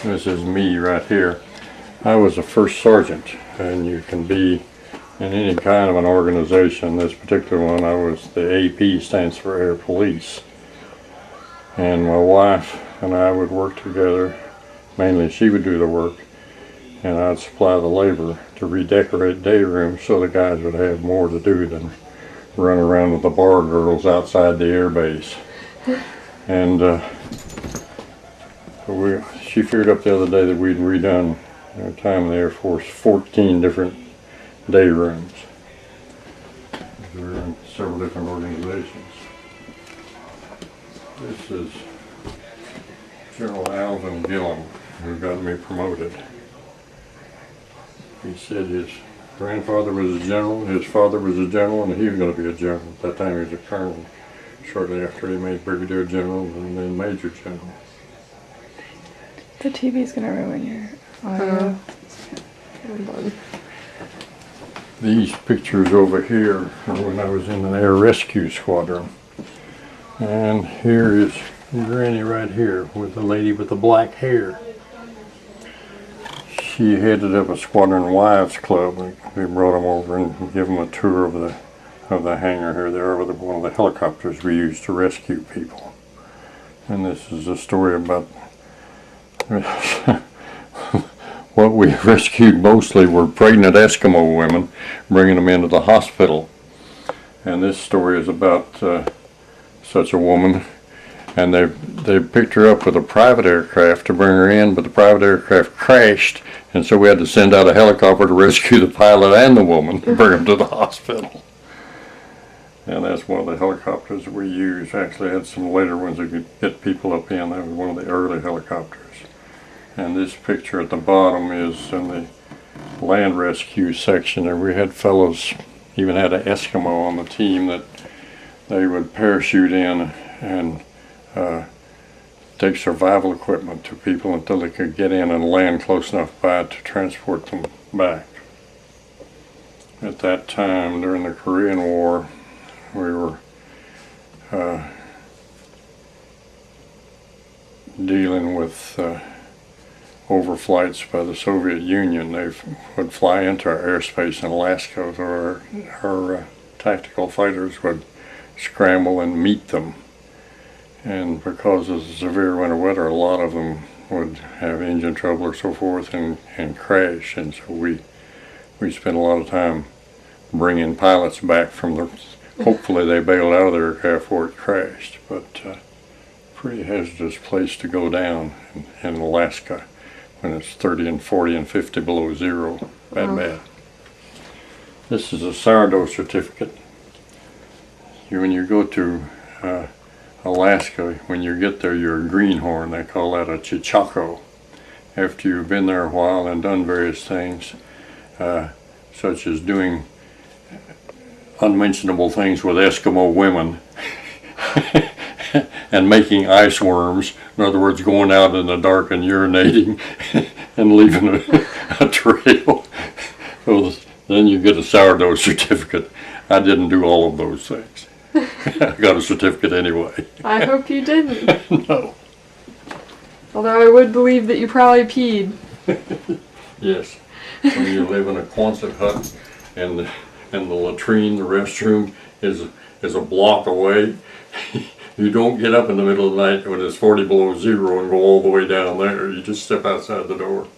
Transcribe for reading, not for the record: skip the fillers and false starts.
This is me right here. I was a first sergeant, and you can be in any kind of an organization. This particular one, I was the AP, stands for Air Police. And my wife and I would work together. Mainly she would do the work, and I'd supply the labor to redecorate day rooms so the guys would have more to do than run around with the bar girls outside the air base. And she figured up the other day that we'd redone, at the time in the Air Force, 14 different day rooms. We were in several different organizations. This is General Alvin Gillum, who got me promoted. He said his grandfather was a general, his father was a general, and he was going to be a general. At that time he was a colonel. Shortly after he made brigadier general and then major general. The TV's going to ruin your audio. These pictures over here are when I was in an air rescue squadron. And here is Granny right here with the lady with the black hair. She headed up a Squadron Wives Club. We brought them over and gave them a tour of the hangar here. They are with one of the helicopters we used to rescue people. And this is a story about what we rescued mostly were pregnant Eskimo women, bringing them into the hospital. And this story is about such a woman. And they picked her up with a private aircraft to bring her in, but the private aircraft crashed, and so we had to send out a helicopter to rescue the pilot and the woman and bring them to the hospital. And that's one of the helicopters that we used. Actually, I had some later ones that could get people up in. That was one of the early helicopters. And this picture at the bottom is in the land rescue section, and we had fellows, even had an Eskimo on the team, that they would parachute in and take survival equipment to people until they could get in and land close enough by to transport them back. At that time, during the Korean War, we were dealing with overflights by the Soviet Union. They would fly into our airspace in Alaska, so our tactical fighters would scramble and meet them. And because of the severe winter weather, a lot of them would have engine trouble or so forth and crash. And so we spent a lot of time bringing pilots back from the, hopefully they bailed out of their aircraft before it crashed. But pretty hazardous place to go down in Alaska when it's 30 and 40 and 50 below zero, bad. This is a sourdough certificate. When you go to Alaska, when you get there, you're a greenhorn. They call that a chichako. After you've been there a while and done various things, such as doing unmentionable things with Eskimo women and making ice worms, in other words, going out in the dark and urinating and leaving a trail. So then you get a sourdough certificate. I didn't do all of those things. I got a certificate anyway. I hope you didn't. No. Although I would believe that you probably peed. Yes. When you live in a Quonset hut and the latrine, the restroom, is a block away, you don't get up in the middle of the night when it's 40 below zero and go all the way down there. You just step outside the door.